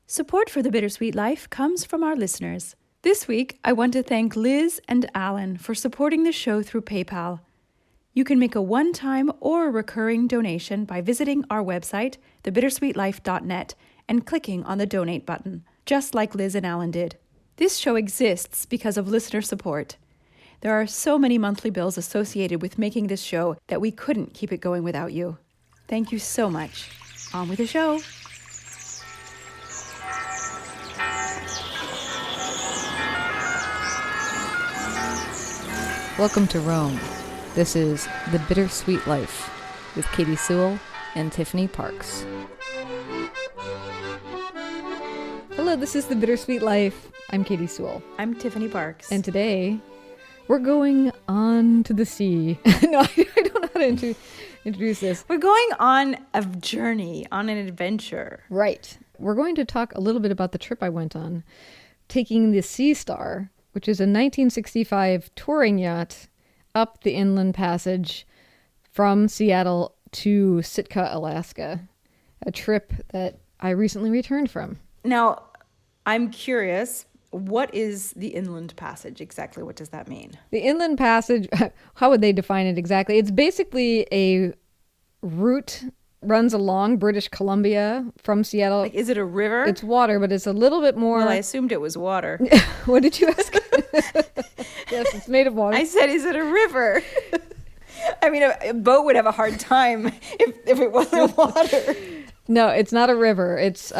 Support for The Bittersweet Life comes from our listeners. This week, I want to thank Liz and Alan for supporting the show through PayPal. You can make a one-time or a recurring donation by visiting our website, thebittersweetlife.net, and clicking on the donate button, just like Liz and Alan did. This show exists because of listener support. There are so many monthly bills associated with making this show that we couldn't keep it going without you. Thank you so much. On with the show. Welcome to Rome. This is The Bittersweet Life with Katy Sewell and Tiffany Parks. Hello, this is The Bittersweet Life. I'm Katy Sewell. I'm Tiffany Parks. And today, we're going on to the sea. No, I don't know how to introduce this. We're going on a journey, on an adventure. Right. We're going to talk a little bit about the trip I went on, taking the Sea Star, which is a 1965 touring yacht, up the Inland Passage from Seattle to Sitka, Alaska, a trip that I recently returned from. Now, I'm curious, what is the Inland Passage exactly? What does that mean? The Inland Passage, how would they define it exactly? It's basically a route runs along British Columbia from Seattle. Like, is it a river? It's water, but it's a little bit more... Well, I assumed it was water. What did you ask? Yes, it's made of water. I said, is it a river? I mean, a boat would have a hard time if it wasn't water. No, it's not a river. It's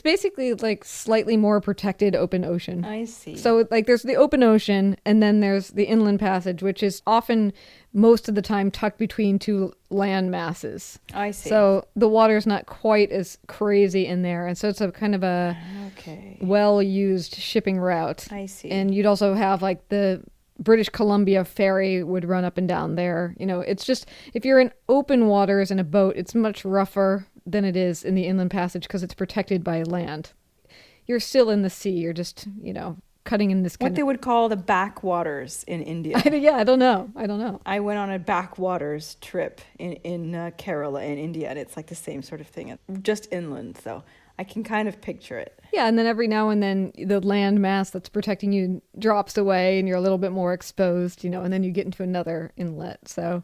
basically like slightly more protected open ocean. I see. So like there's the open ocean and then there's the Inland Passage, which is often most of the time tucked between two land masses. I see. So the water's not quite as crazy in there. And so it's a kind of a well-used shipping route. I see. And you'd also have like the British Columbia ferry would run up and down there. You know, it's just, if you're in open waters in a boat, it's much rougher than it is in the Inland Passage because it's protected by land. You're still in the sea. You're just, cutting in this kind what they would call the backwaters in India. Yeah, I don't know. I went on a backwaters trip in Kerala in India, and it's like the same sort of thing, just inland. So I can kind of picture it. Yeah, and then every now and then the land mass that's protecting you drops away and you're a little bit more exposed, and then you get into another inlet. So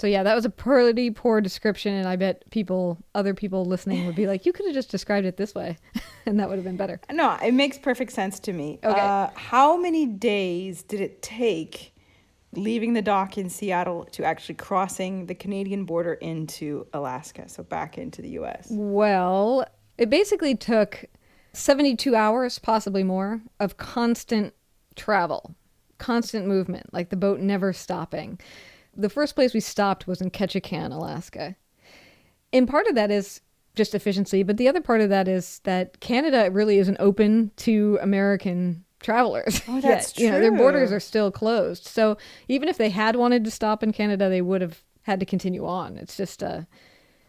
yeah, that was a pretty poor description, and I bet other people listening would be like, you could have just described it this way, and that would have been better. No, it makes perfect sense to me. Okay. How many days did it take leaving the dock in Seattle to actually crossing the Canadian border into Alaska, so back into the U.S.? Well, it basically took 72 hours, possibly more, of constant travel, constant movement, like the boat never stopping. The first place we stopped was in Ketchikan, Alaska. And part of that is just efficiency, but the other part of that is that Canada really isn't open to American travelers. Oh, that's true. Their borders are still closed. So even if they had wanted to stop in Canada, they would have had to continue on. It's just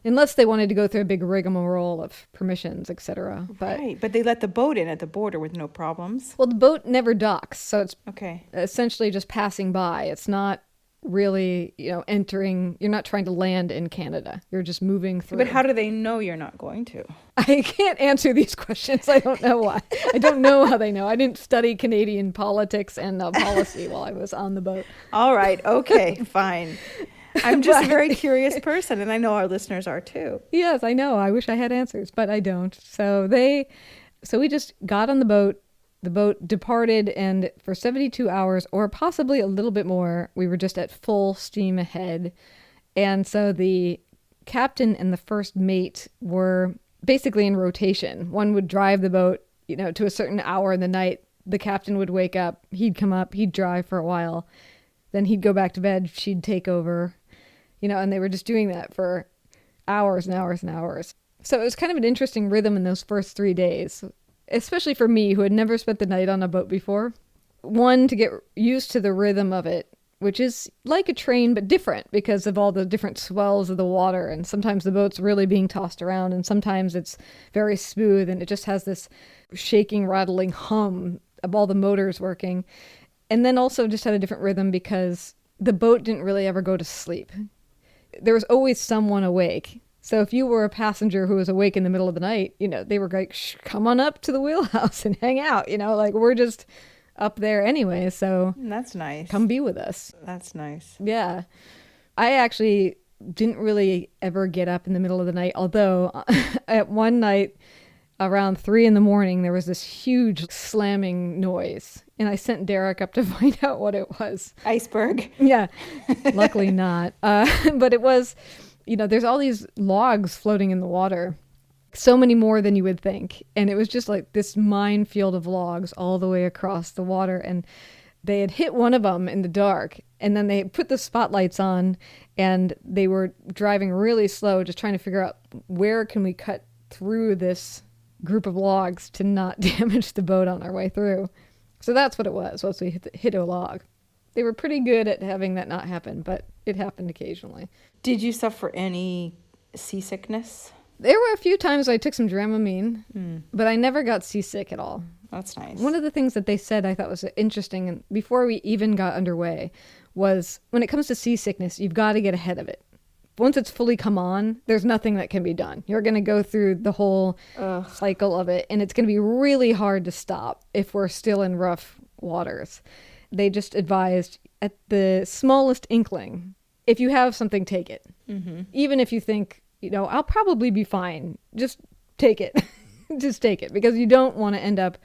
unless they wanted to go through a big rigmarole of permissions, etc. Right, but they let the boat in at the border with no problems. Well, the boat never docks, so it's okay. Essentially just passing by. It's not really, entering. You're not trying to land in Canada. You're just moving through. But how do they know you're not going to? I can't answer these questions. I don't know why. I don't know how they know. I didn't study Canadian politics and policy while I was on the boat. All right. Okay, fine. I'm just a very curious person, and I know our listeners are too. Yes, I know. I wish I had answers, but I don't. So we just got on the boat. The boat departed, and for 72 hours, or possibly a little bit more, we were just at full steam ahead. And so the captain and the first mate were basically in rotation. One would drive the boat, to a certain hour in the night. The captain would wake up, he'd come up, he'd drive for a while. Then he'd go back to bed, she'd take over, and they were just doing that for hours and hours and hours. So it was kind of an interesting rhythm in those first 3 days, especially for me who had never spent the night on a boat before. One, to get used to the rhythm of it, which is like a train but different because of all the different swells of the water, and sometimes the boat's really being tossed around and sometimes it's very smooth and it just has this shaking, rattling hum of all the motors working. And then also just had a different rhythm because the boat didn't really ever go to sleep. There was always someone awake So if you were a passenger who was awake in the middle of the night, they were like, Shh, come on up to the wheelhouse and hang out, like we're just up there anyway. So That's nice. come be with us. That's nice. Yeah. I actually didn't really ever get up in the middle of the night, although at one night around 3 a.m, there was this huge slamming noise, and I sent Derek up to find out what it was. Iceberg. Yeah, luckily not. But it was, there's all these logs floating in the water, so many more than you would think. And it was just like this minefield of logs all the way across the water. And they had hit one of them in the dark, and then they put the spotlights on, and they were driving really slow, just trying to figure out where can we cut through this group of logs to not damage the boat on our way through. So that's what it was, once we hit a log. They were pretty good at having that not happen, but it happened occasionally. Did you suffer any seasickness? There were a few times I took some Dramamine, but I never got seasick at all. That's nice. One of the things that they said I thought was interesting, and before we even got underway, was when it comes to seasickness, you've got to get ahead of it. Once it's fully come on, there's nothing that can be done. You're going to go through the whole cycle of it, and it's going to be really hard to stop if we're still in rough waters. They just advised at the smallest inkling, if you have something, take it. Mm-hmm. Even if you think, I'll probably be fine, just take it. Just take it, because you don't want to end up,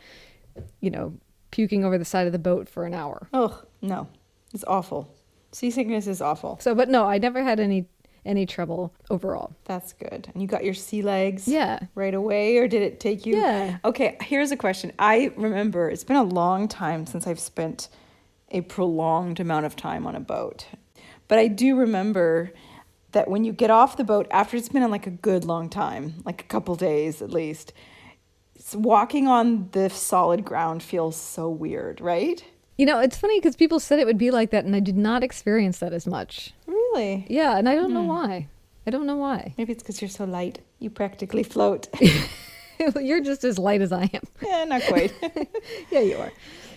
puking over the side of the boat for an hour. Oh, no. It's awful. Seasickness is awful. So, but no, I never had any trouble overall. That's good. And you got your sea legs right away, or did it take you? Yeah. Okay, here's a question. I remember it's been a long time since I've spent a prolonged amount of time on a boat. But I do remember that when you get off the boat, after it's been on like a good long time, like a couple days at least, walking on the solid ground feels so weird, right? It's funny because people said it would be like that, and I did not experience that as much. Really? Yeah, and I don't know why. Maybe it's because you're so light. You practically float. You're just as light as I am. Yeah, not quite. Yeah, you are.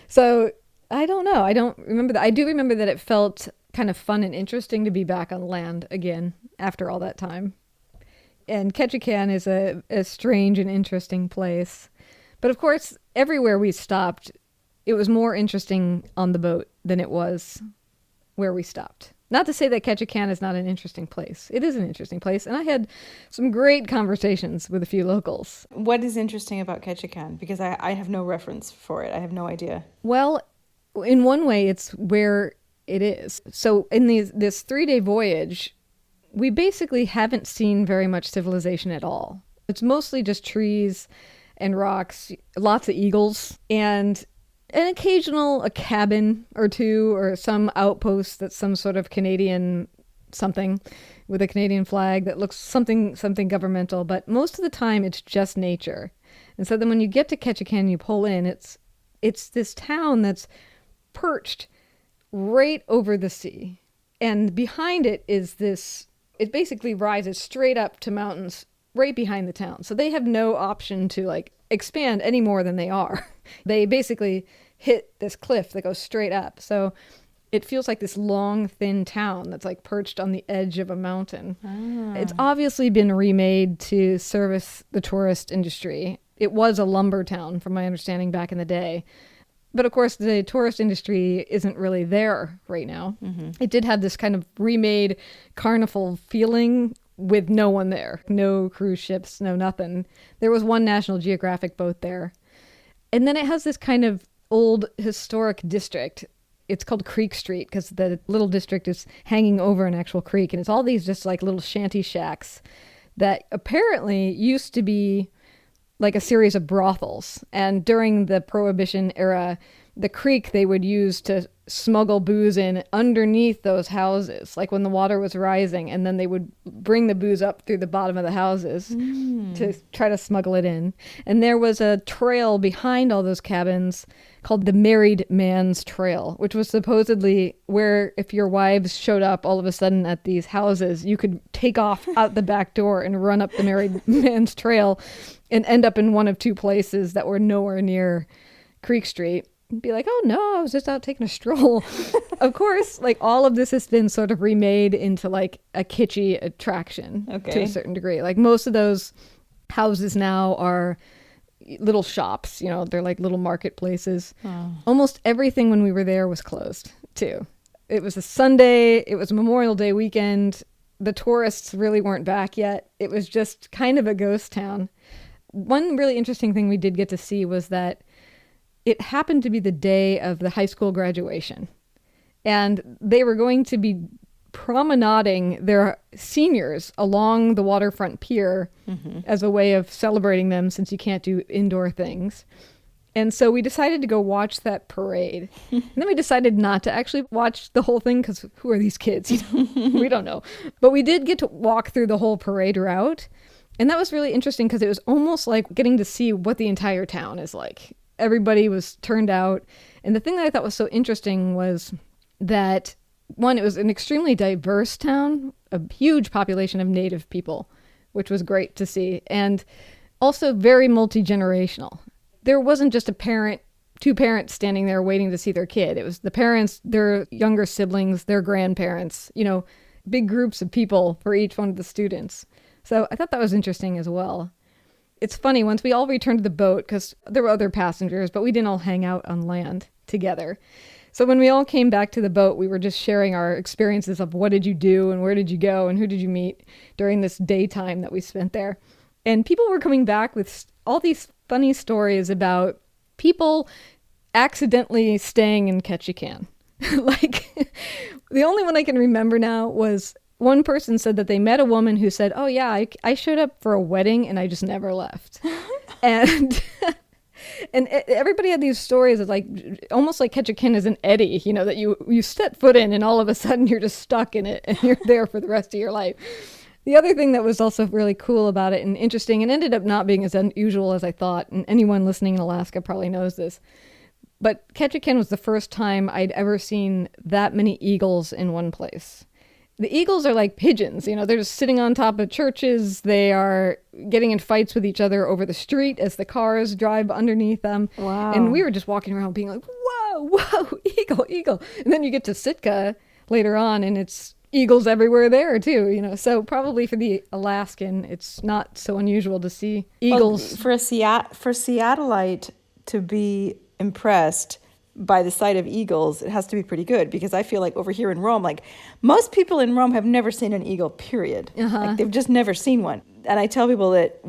So, I don't know. I don't remember that. I do remember that it felt kind of fun and interesting to be back on land again after all that time. And Ketchikan is a strange and interesting place. But of course, everywhere we stopped, it was more interesting on the boat than it was where we stopped. Not to say that Ketchikan is not an interesting place. It is an interesting place, and I had some great conversations with a few locals. What is interesting about Ketchikan? Because I have no reference for it. I have no idea. Well, in one way, it's where it is. So in this 3-day voyage, we basically haven't seen very much civilization at all. It's mostly just trees and rocks, lots of eagles, and an occasional a cabin or two, or some outpost that's some sort of Canadian something with a Canadian flag that looks something governmental. But most of the time, it's just nature. And so then when you get to Ketchikan, you pull in, it's this town that's perched right over the sea. And behind it is it basically rises straight up to mountains right behind the town. So they have no option to expand any more than they are. They basically hit this cliff that goes straight up. So it feels like this long, thin town that's perched on the edge of a mountain. It's obviously been remade to service the tourist industry. It was a lumber town, from my understanding, back in the day. But of course, the tourist industry isn't really there right now. Mm-hmm. It did have this kind of remade carnival feeling with no one there. No cruise ships, no nothing. There was one National Geographic boat there. And then it has this kind of old historic district. It's called Creek Street because the little district is hanging over an actual creek. And it's all these just little shanty shacks that apparently used to be like a series of brothels. And during the Prohibition era, the creek they would use to smuggle booze in underneath those houses, like when the water was rising, and then they would bring the booze up through the bottom of the houses to try to smuggle it in. And there was a trail behind all those cabins called the Married Man's Trail, which was supposedly where if your wives showed up all of a sudden at these houses, you could take off out the back door and run up the Married Man's Trail and end up in one of two places that were nowhere near Creek Street. be like, oh no, I was just out taking a stroll. Of course, like all of this has been sort of remade into like a kitschy attraction to a certain degree. Like most of those houses now are little shops, they're like little marketplaces. Almost everything when we were there was closed too. It was a Sunday, it was Memorial Day weekend. The tourists really weren't back yet. It was just kind of a ghost town. One really interesting thing we did get to see was that it happened to be the day of the high school graduation. And they were going to be promenading their seniors along the waterfront pier as a way of celebrating them, since you can't do indoor things. And so we decided to go watch that parade. And then we decided not to actually watch the whole thing, because who are these kids? We don't know. But we did get to walk through the whole parade route. And that was really interesting, because it was almost like getting to see what the entire town is like. Everybody was turned out. And the thing that I thought was so interesting was that, one, it was an extremely diverse town, a huge population of native people, which was great to see, and also very multi-generational. There wasn't just two parents standing there waiting to see their kid. It was the parents, their younger siblings, their grandparents, big groups of people for each one of the students. So I thought that was interesting as well. It's funny, once we all returned to the boat, because there were other passengers, but we didn't all hang out on land together. So when we all came back to the boat, we were just sharing our experiences of what did you do and where did you go and who did you meet during this daytime that we spent there. And people were coming back with all these funny stories about people accidentally staying in Ketchikan. Like, the only one I can remember now was one person said that they met a woman who said, oh yeah, I showed up for a wedding and I just never left. And everybody had these stories of like, almost like Ketchikan is an eddy, that you step foot in and all of a sudden you're just stuck in it and you're there for the rest of your life. The other thing that was also really cool about it and interesting, and ended up not being as unusual as I thought, and anyone listening in Alaska probably knows this, but Ketchikan was the first time I'd ever seen that many eagles in one place. The eagles are like pigeons, they're just sitting on top of churches. They are getting in fights with each other over the street as the cars drive underneath them. Wow. And we were just walking around being like, whoa, eagle, eagle. And then you get to Sitka later on and it's eagles everywhere there too, So probably for the Alaskan, it's not so unusual to see eagles. Well, for Seattleite to be impressed by the sight of eagles, it has to be pretty good, because I feel like over here in Rome, like most people in Rome have never seen an eagle, period. Like they've just never seen one. And I tell people that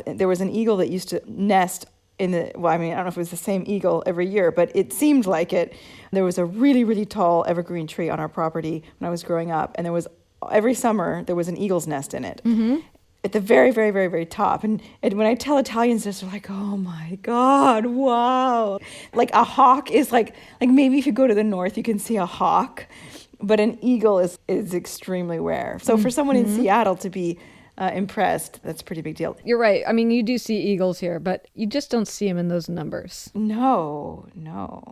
there was an eagle that used to nest I don't know if it was the same eagle every year, but it seemed like it. There was a really, really tall evergreen tree on our property when I was growing up, and every summer there was an eagle's nest in it. At the very, very, very, very top. And when I tell Italians this, they're like, oh my God, wow. Like a hawk is like maybe if you go to the north, you can see a hawk, but an eagle is extremely rare. So for someone in Seattle to be impressed, that's a pretty big deal. You're right. I mean, you do see eagles here, but you just don't see them in those numbers. No.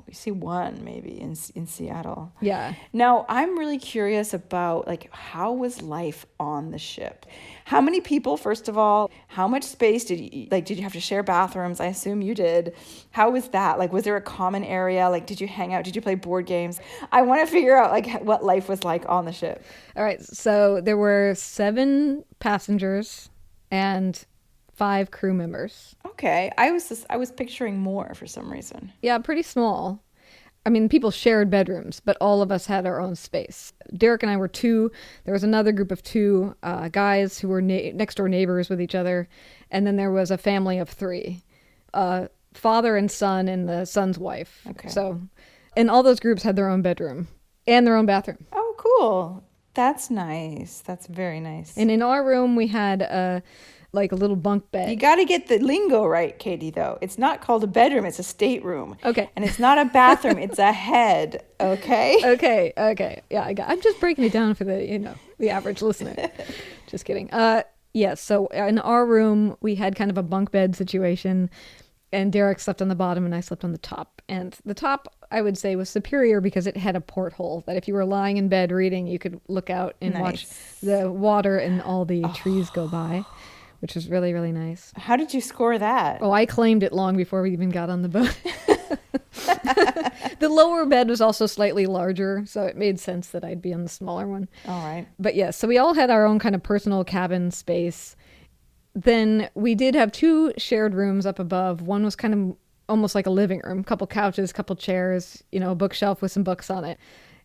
You see one maybe in Seattle. Yeah. Now, I'm really curious about, like, how was life on the ship? How many people, first of all? How much space did you have to share bathrooms? I assume you did. How was that? Like, was there a common area? Like, did you hang out? Did you play board games? I want to figure out, like, what life was like on the ship. All right. So there were 7 passengers and 5 crew members. Okay. I was picturing more for some reason. Yeah, pretty small. I mean, people shared bedrooms, but all of us had our own space. Derek and I were 2. There was another group of 2 guys who were next door neighbors with each other. And then there was a family of 3, father and son and the son's wife. Okay. So, and all those groups had their own bedroom and their own bathroom. Oh, cool. That's nice. That's very nice. And in our room, we had a little bunk bed. You got to get the lingo right, Katie, though. It's not called a bedroom. It's a stateroom. Okay. And it's not a bathroom. It's a head. Okay? Okay. Yeah, I'm just breaking it down for the average listener. Just kidding. Yes, so in our room, we had kind of a bunk bed situation, and Derek slept on the bottom and I slept on the top. And the top, I would say, was superior because it had a porthole that if you were lying in bed reading, you could look out and watch the water and all the trees go by, which was really, really nice. How did you score that? Oh, I claimed it long before we even got on the boat. The lower bed was also slightly larger, so it made sense that I'd be on the smaller one. All right. But yeah, so we all had our own kind of personal cabin space. Then we did have 2 shared rooms up above. One was kind of almost like a living room, couple couches, couple chairs, a bookshelf with some books on it.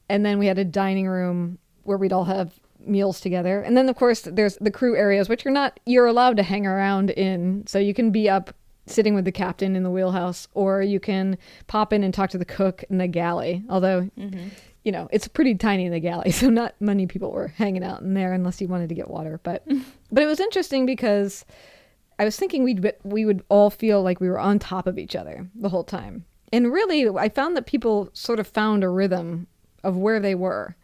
And then we had a dining room where we'd all have meals together. And then of course there's the crew areas, which you're allowed to hang around in. So you can be up sitting with the captain in the wheelhouse, or you can pop in and talk to the cook in the galley. Although, it's pretty tiny in the galley, so not many people were hanging out in there unless you wanted to get water. But it was interesting because I was thinking we would all feel like we were on top of each other the whole time. And really, I found that people sort of found a rhythm of where they were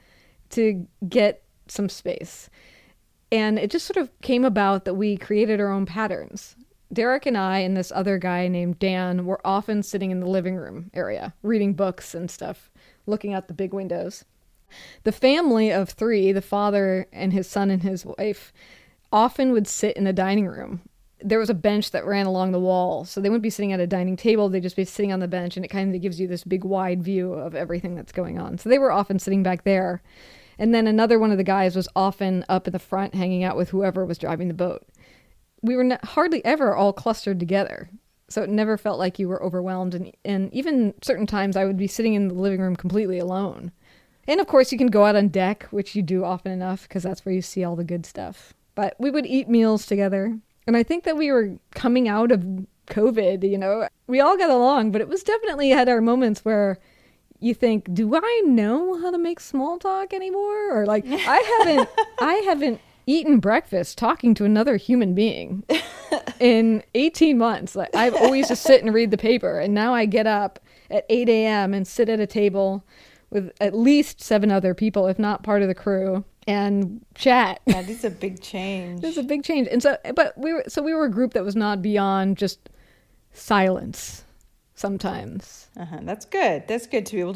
to get some space. And it just sort of came about that we created our own patterns. Derek and I and this other guy named Dan were often sitting in the living room area, reading books and stuff, looking out the big windows. The family of 3, the father and his son and his wife, often would sit in the dining room. There was a bench that ran along the wall, so they wouldn't be sitting at a dining table, they'd just be sitting on the bench, and it kind of gives you this big wide view of everything that's going on. So they were often sitting back there. And then another one of the guys was often up in the front hanging out with whoever was driving the boat. We were hardly ever all clustered together, so it never felt like you were overwhelmed. And even certain times I would be sitting in the living room completely alone. And of course you can go out on deck, which you do often enough because that's where you see all the good stuff. But we would eat meals together. And I think that we were coming out of COVID, we all got along, but it was definitely had our moments where you think, do I know how to make small talk anymore? Or like, I haven't eaten breakfast talking to another human being in 18 months. Like, I've always just sit and read the paper. And now I get up at 8 a.m. and sit at a table with at least 7 other people, if not part of the crew, and chat. Yeah, this is a big change. It's a big change. And we were a group that was not beyond just silence sometimes. That's good. That's good to be able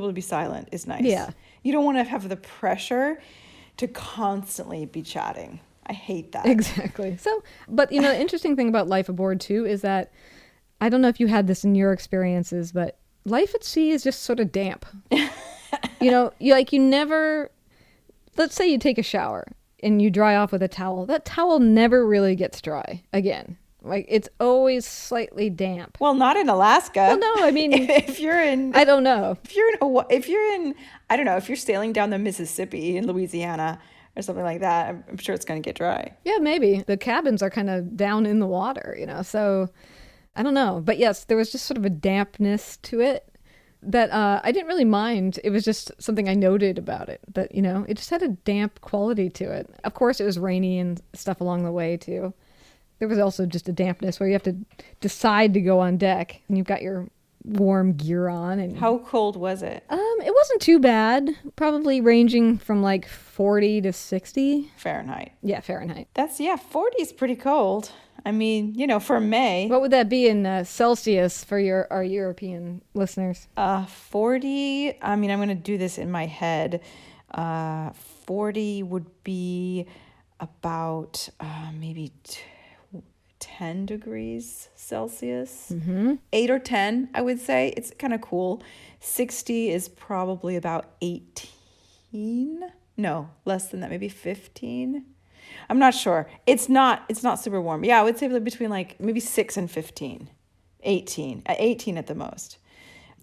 to be silent is nice. Yeah. You don't want to have the pressure to constantly be chatting. I hate that. Exactly. So, but the interesting thing about life aboard too is that, I don't know if you had this in your experiences, but life at sea is just sort of damp. You never, let's say you take a shower and you dry off with a towel. That towel never really gets dry again. Like, it's always slightly damp. Well, not in Alaska. Well, no, I mean, if you're in, I don't know. If you're sailing down the Mississippi in Louisiana or something like that, I'm sure it's going to get dry. Yeah, maybe. The cabins are kind of down in the water, so I don't know. But yes, there was just sort of a dampness to it that I didn't really mind. It was just something I noted about it, that, it just had a damp quality to it. Of course, it was rainy and stuff along the way, too. There was also just a dampness where you have to decide to go on deck and you've got your warm gear on. And how cold was it? It wasn't too bad. Probably ranging from like 40 to 60 Fahrenheit. Yeah, Fahrenheit. 40 is pretty cold. I mean, for May. What would that be in Celsius for our European listeners? 40. I mean, I'm going to do this in my head. 40 would be about maybe 10 degrees Celsius, 8 or 10, I would say. It's kind of cool. 60 is probably about 18. No, less than that, maybe 15. I'm not sure. It's not super warm. Yeah, I would say between like maybe 6 and 15, 18, 18 at the most.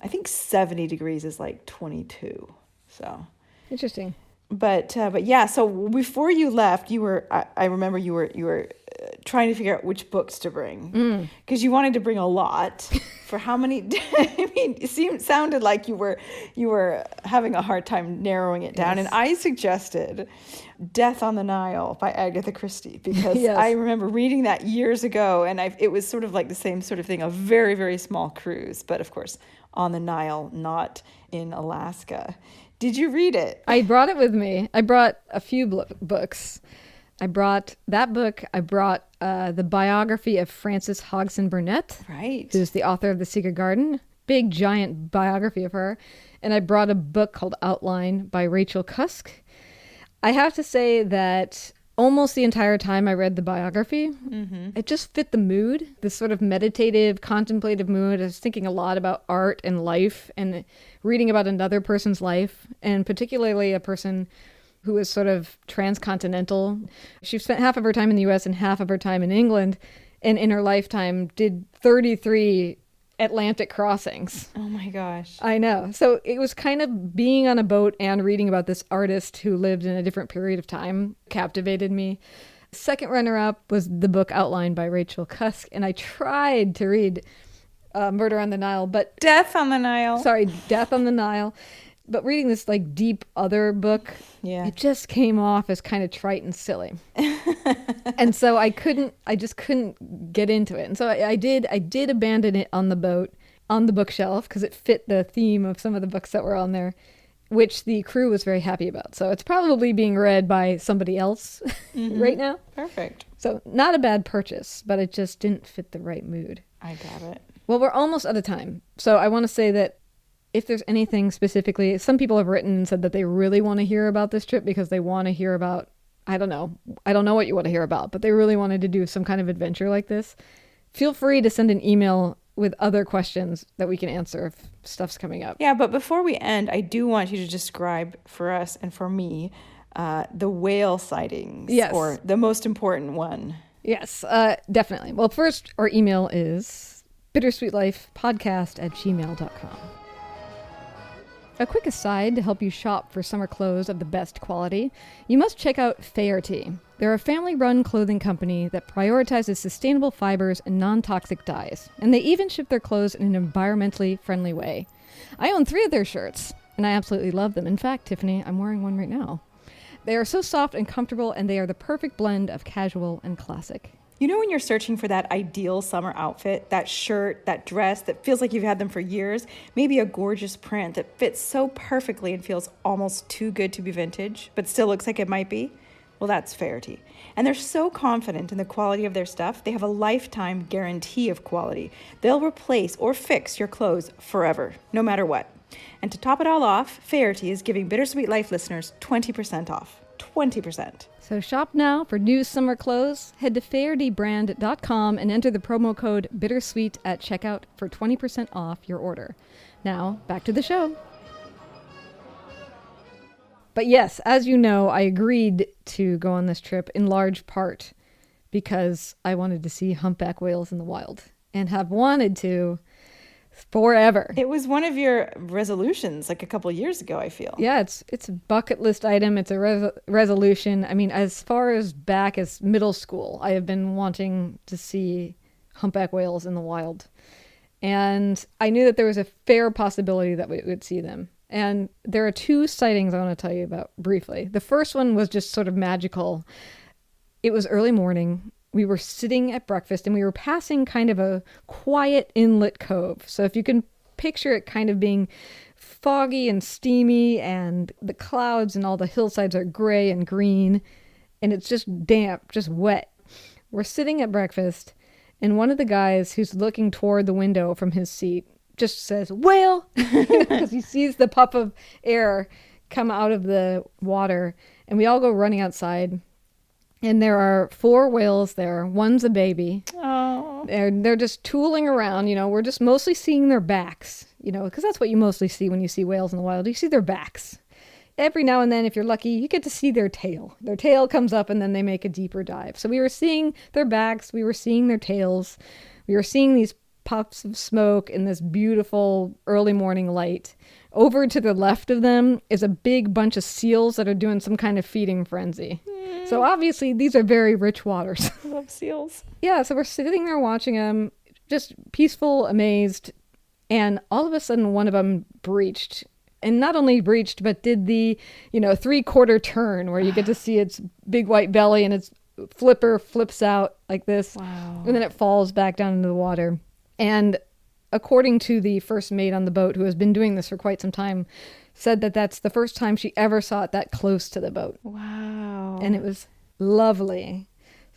I think 70 degrees is like 22. So interesting. But yeah, so before you left, I remember you were trying to figure out which books to bring because you wanted to bring a lot. For how many? I mean, it sounded like you were having a hard time narrowing it down. Yes. And I suggested Death on the Nile by Agatha Christie because yes. I remember reading that years ago, and it was sort of like the same sort of thing, a very, very small cruise, but of course on the Nile, not in Alaska. Did you read it? I brought it with me. I brought a few books. I brought that book. I brought the biography of Frances Hodgson Burnett, right, who's the author of The Secret Garden. Big, giant biography of her. And I brought a book called Outline by Rachel Cusk. I have to say that almost the entire time I read the biography. It just fit the mood, this sort of meditative, contemplative mood. I was thinking a lot about art and life and reading about another person's life, and particularly a person who is sort of transcontinental. She spent half of her time in the US and half of her time in England, and in her lifetime did 33 Atlantic crossings. Oh my gosh. I know. So it was kind of being on a boat and reading about this artist who lived in a different period of time captivated me. Second runner-up was the book outlined by Rachel Cusk, and I tried to read Murder on the Nile, but... Death on the Nile. Sorry, Death on the Nile. But reading this like deep other book, it just came off as kind of trite and silly. And so I just couldn't get into it. And so I did abandon it on the boat, on the bookshelf, because it fit the theme of some of the books that were on there, which the crew was very happy about. So it's probably being read by somebody else right now. Perfect. So not a bad purchase, but it just didn't fit the right mood. I got it. Well, we're almost out of time. So I want to say that if there's anything specifically, some people have written and said that they really want to hear about this trip because they want to hear about, I don't know what you want to hear about, but they really wanted to do some kind of adventure like this. Feel free to send an email with other questions that we can answer if stuff's coming up. Yeah, but before we end, I do want you to describe for us and for me the whale sightings. Yes. Or the most important one. Yes, definitely. Well, first, our email is bittersweetlifepodcast@gmail.com. A quick aside to help you shop for summer clothes of the best quality, you must check out Faherty. They're a family-run clothing company that prioritizes sustainable fibers and non-toxic dyes, and they even ship their clothes in an environmentally friendly way. I own 3 of their shirts, and I absolutely love them. In fact, Tiffany, I'm wearing one right now. They are so soft and comfortable, and they are the perfect blend of casual and classic. You know when you're searching for that ideal summer outfit, that shirt, that dress that feels like you've had them for years, maybe a gorgeous print that fits so perfectly and feels almost too good to be vintage, but still looks like it might be? Well, that's Faherty. And they're so confident in the quality of their stuff, they have a lifetime guarantee of quality. They'll replace or fix your clothes forever, no matter what. And to top it all off, Faherty is giving Bittersweet Life listeners 20% off. 20%. So shop now for new summer clothes. Head to fahertybrand.com and enter the promo code Bittersweet at checkout for 20% off your order. Now, back to the show. But yes, as you know, I agreed to go on this trip in large part because I wanted to see humpback whales in the wild and have wanted to forever. It was one of your resolutions like a couple years ago, I feel. Yeah, it's a bucket list item. It's a resolution. I mean, as far as back as middle school, I have been wanting to see humpback whales in the wild. And I knew that there was a fair possibility that we would see them. And there are 2 sightings I want to tell you about briefly. The first one was just sort of magical. It was early morning. We were sitting at breakfast and we were passing kind of a quiet inlet cove. So if you can picture it kind of being foggy and steamy and the clouds and all the hillsides are gray and green and it's just damp, just wet. We're sitting at breakfast and one of the guys who's looking toward the window from his seat just says, "Whale!" because he sees the puff of air come out of the water and we all go running outside. And there are 4 whales there. One's a baby. Oh. They're just tooling around. You know, we're just mostly seeing their backs, you know, because that's what you mostly see when you see whales in the wild. You see their backs. Every now and then, if you're lucky, you get to see their tail. Their tail comes up and then they make a deeper dive. So we were seeing their backs. We were seeing their tails. We were seeing these puffs of smoke in this beautiful early morning light. Over to the left of them is a big bunch of seals that are doing some kind of feeding frenzy. So obviously these are very rich waters. I love seals. Yeah, so we're sitting there watching them, just peaceful, amazed, and all of a sudden one of them breached. And not only breached, but did the, 3/4 turn where you get to see its big white belly and its flipper flips out like this. Wow. And then it falls back down into the water. And according to the first mate on the boat, who has been doing this for quite some time, said that that's the first time she ever saw it that close to the boat. Wow. And it was lovely.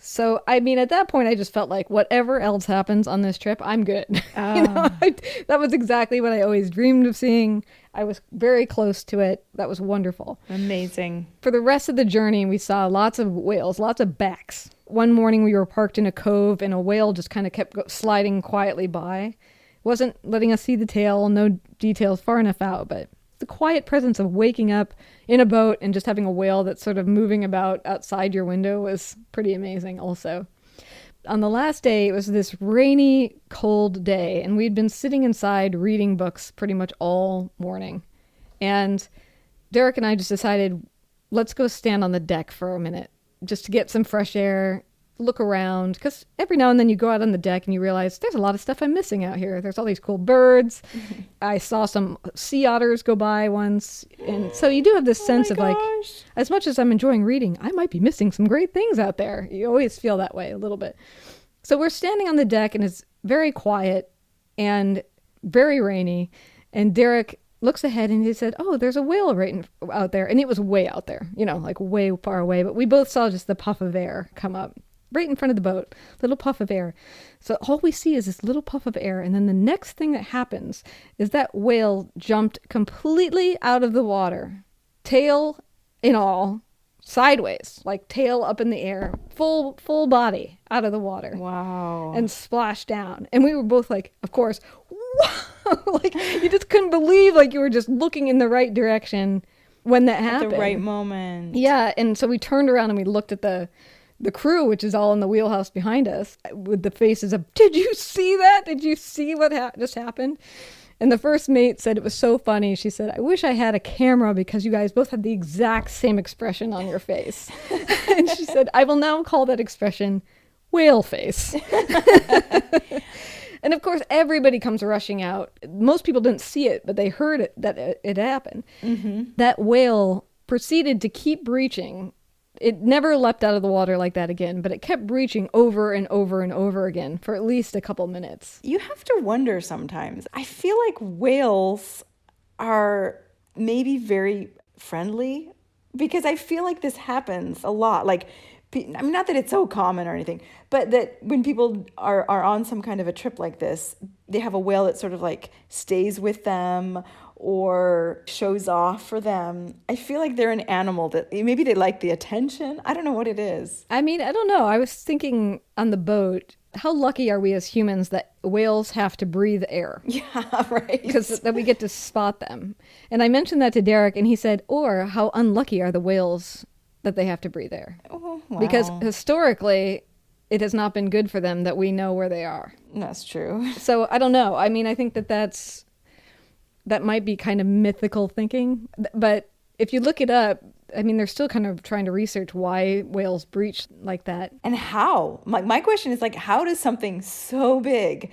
So, I mean, at that point, I just felt like whatever else happens on this trip, I'm good. That was exactly what I always dreamed of seeing. I was very close to it. That was wonderful. Amazing. For the rest of the journey, we saw lots of whales, lots of backs. One morning, we were parked in a cove, and a whale just kind of kept sliding quietly by. Wasn't letting us see the tail, no details far enough out, but the quiet presence of waking up in a boat and just having a whale that's sort of moving about outside your window was pretty amazing also. On the last day, it was this rainy, cold day, and we'd been sitting inside reading books pretty much all morning. And Derek and I just decided, let's go stand on the deck for a minute just to get some fresh air, look around, because every now and then you go out on the deck and you realize there's a lot of stuff I'm missing out here. There's all these cool birds. I saw some sea otters go by once. And so you do have this sense of like, as much as I'm enjoying reading, I might be missing some great things out there. You always feel that way a little bit. So we're standing on the deck and it's very quiet and very rainy. And Derek looks ahead and he said, oh, there's a whale out there. And it was way out there, like way far away. But we both saw just the puff of air come up right in front of the boat, little puff of air. So all we see is this little puff of air. And then the next thing that happens is that whale jumped completely out of the water, tail and all, sideways, like tail up in the air, full body out of the water. Wow. And splashed down. And we were both like, of course, wow! Like you just couldn't believe like you were just looking in the right direction when that happened. At the right moment. Yeah. And so we turned around and we looked at the crew, which is all in the wheelhouse behind us, with the faces of, did you see that? Did you see what just happened? And the first mate said it was so funny. She said, I wish I had a camera because you guys both had the exact same expression on your face. And she said, I will now call that expression whale face. And of course, everybody comes rushing out. Most people didn't see it, but they heard it, that it happened. Mm-hmm. That whale proceeded to keep breaching. It never leapt out of the water like that again, but it kept breaching over and over and over again for at least a couple minutes. You have to wonder sometimes. I feel like whales are maybe very friendly because I feel like this happens a lot. Like, I mean, not that it's so common or anything, but that when people are on some kind of a trip like this, they have a whale that sort of like stays with them or shows off for them. I feel like they're an animal that maybe they like the attention. I don't know what it is. I mean, I don't know. I was thinking on the boat, how lucky are we as humans that whales have to breathe air? Yeah, right. Because that we get to spot them. And I mentioned that to Derek and he said, or how unlucky are the whales that they have to breathe air. Oh, wow. Because historically, it has not been good for them that we know where they are. That's true. So I don't know. I mean, I think that might be kind of mythical thinking. But if you look it up, I mean, they're still kind of trying to research why whales breach like that. And how? My question is like, how does something so big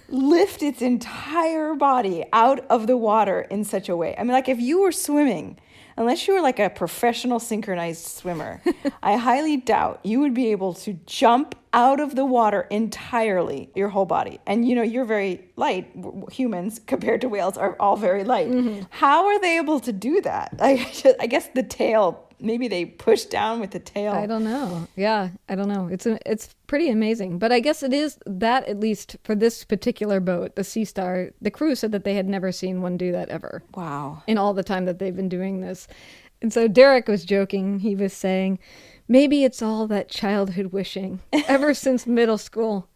lift its entire body out of the water in such a way? I mean, like if you were swimming, unless you were like a professional synchronized swimmer, I highly doubt you would be able to jump out of the water entirely, your whole body. And you're very light. Humans compared to whales are all very light. Mm-hmm. How are they able to do that? I guess the tail, maybe they push down with the tail. I don't know. Yeah, I don't know. It's pretty amazing. But I guess it is that, at least for this particular boat, the Sea Star, the crew said that they had never seen one do that ever. Wow. In all the time that they've been doing this. And so Derek was joking. He was saying, maybe it's all that childhood wishing ever since middle school.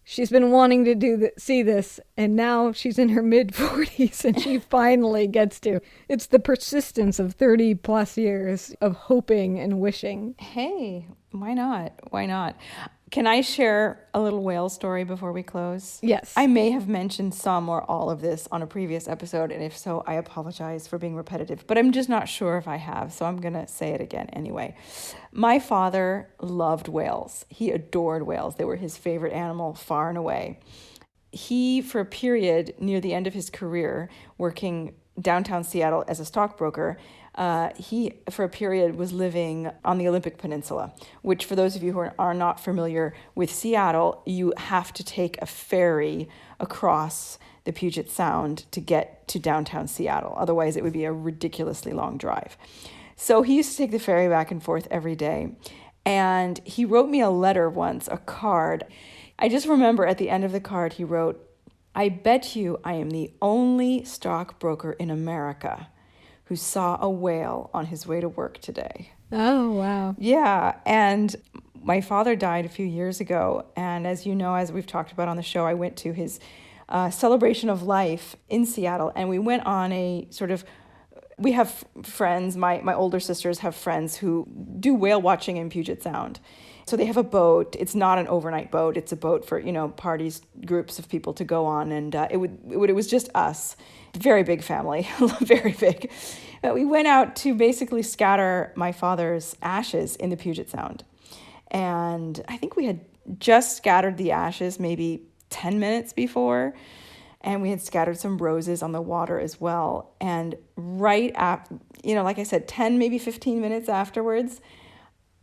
She's been wanting to see this, and now she's in her mid-40s, and she finally gets to. It's the persistence of 30-plus years of hoping and wishing. Hey, why not? Why not? Can I share a little whale story before we close? Yes. I may have mentioned some or all of this on a previous episode, and if so, I apologize for being repetitive, but I'm just not sure if I have, so I'm going to say it again anyway. My father loved whales. He adored whales. They were his favorite animal, far and away. He, for a period near the end of his career, working downtown Seattle as a stockbroker, he, for a period, was living on the Olympic Peninsula, which, for those of you who are not familiar with Seattle, you have to take a ferry across the Puget Sound to get to downtown Seattle. Otherwise, it would be a ridiculously long drive. So he used to take the ferry back and forth every day. And he wrote me a letter once, a card. I just remember at the end of the card, he wrote, "I bet you I am the only stockbroker in America who saw a whale on his way to work today." Oh, wow. Yeah. And my father died a few years ago. And as you know, as we've talked about on the show, I went to his celebration of life in Seattle. And we went on a sort of, we have friends, my older sisters have friends who do whale watching in Puget Sound. So they have a boat. It's not an overnight boat. It's a boat for, parties, groups of people to go on. And it was just us. Very big family, very big. We went out to basically scatter my father's ashes in the Puget Sound. And I think we had just scattered the ashes maybe 10 minutes before. And we had scattered some roses on the water as well. And right after, like I said, 10, maybe 15 minutes afterwards,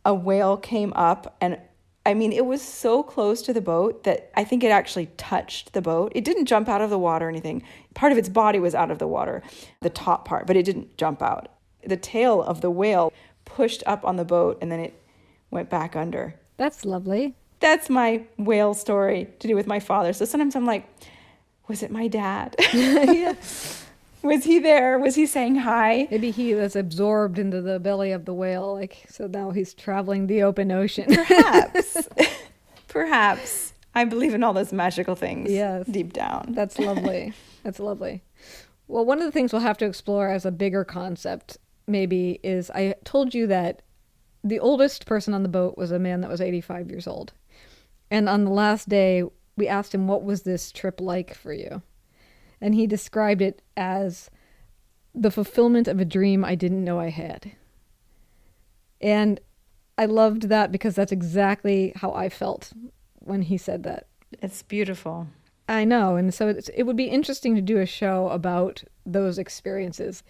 a whale came up. And I mean, it was so close to the boat that I think it actually touched the boat. It didn't jump out of the water or anything. Part of its body was out of the water, the top part, but it didn't jump out. The tail of the whale pushed up on the boat and then it went back under. That's lovely. That's my whale story to do with my father. So sometimes I'm like, was it my dad? Yeah. Was he there? Was he saying hi? Maybe he was absorbed into the belly of the whale, so now he's traveling the open ocean. Perhaps. Perhaps. I believe in all those magical things. Yes. Deep down. That's lovely. That's lovely. Well, one of the things we'll have to explore as a bigger concept maybe is, I told you that the oldest person on the boat was a man that was 85 years old. And on the last day, we asked him, what was this trip like for you? And he described it as the fulfillment of a dream I didn't know I had. And I loved that because that's exactly how I felt when he said that. It's beautiful. I know. And so it would be interesting to do a show about those experiences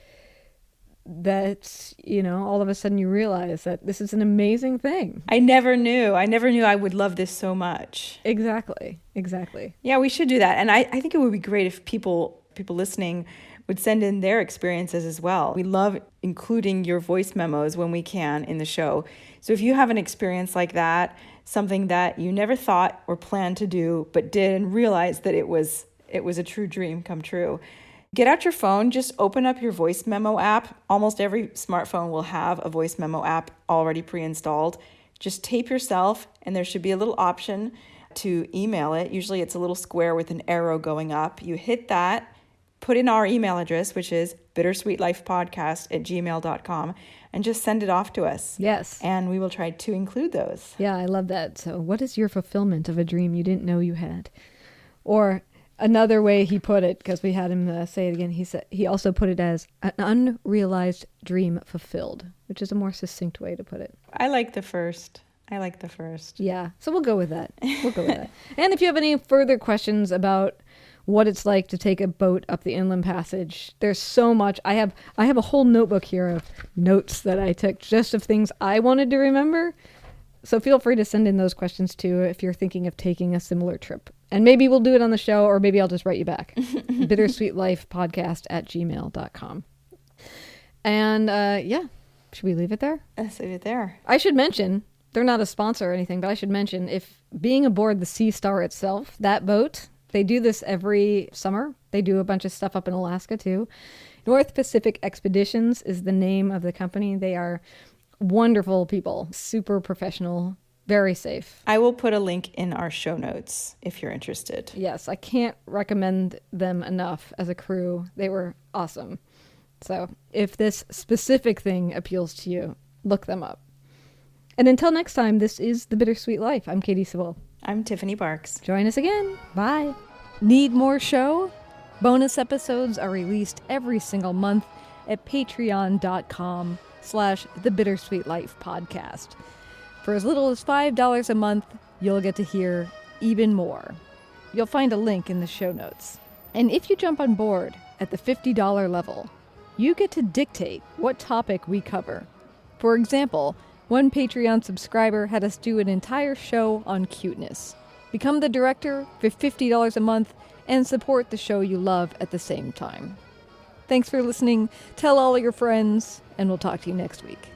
that, all of a sudden you realize that this is an amazing thing. I never knew I would love this so much. Exactly. Yeah, we should do that. And I think it would be great if people listening would send in their experiences as well. We love including your voice memos when we can in the show. So if you have an experience like that, something that you never thought or planned to do, but did and realized that it was a true dream come true, get out your phone, just open up your voice memo app. Almost every smartphone will have a voice memo app already pre-installed. Just tape yourself, and there should be a little option to email it. Usually it's a little square with an arrow going up. You hit that, put in our email address, which is bittersweetlifepodcast@gmail.com, and just send it off to us. Yes. And we will try to include those. Yeah, I love that. So what is your fulfillment of a dream you didn't know you had? Or another way he put it, because we had him say it again, he also put it as an unrealized dream fulfilled, which is a more succinct way to put it. I like the first. Yeah, so we'll go with that. And if you have any further questions about what it's like to take a boat up the inland passage, there's so much. I have a whole notebook here of notes that I took just of things I wanted to remember. So feel free to send in those questions too if you're thinking of taking a similar trip. And maybe we'll do it on the show, or maybe I'll just write you back. bittersweetlifepodcast@gmail.com. And should we leave it there? Let's leave it there. I should mention, they're not a sponsor or anything, but I should mention, if being aboard the Sea Star itself, that boat, they do this every summer. They do a bunch of stuff up in Alaska too. North Pacific Expeditions is the name of the company. They are wonderful people, super professional, very safe. I will put a link in our show notes if you're interested. Yes, I can't recommend them enough as a crew. They were awesome. So if this specific thing appeals to you, look them up. And until next time, this is The Bittersweet Life. I'm Katy Sewell. I'm Tiffany Barks. Join us again. Bye. Need more show? Bonus episodes are released every single month at patreon.com/The Bittersweet Life Podcast. For as little as $5 a month, you'll get to hear even more. You'll find a link in the show notes. And if you jump on board at the $50 level, you get to dictate what topic we cover. For example, one Patreon subscriber had us do an entire show on cuteness. Become the director for $50 a month and support the show you love at the same time. Thanks for listening. Tell all your friends, and we'll talk to you next week.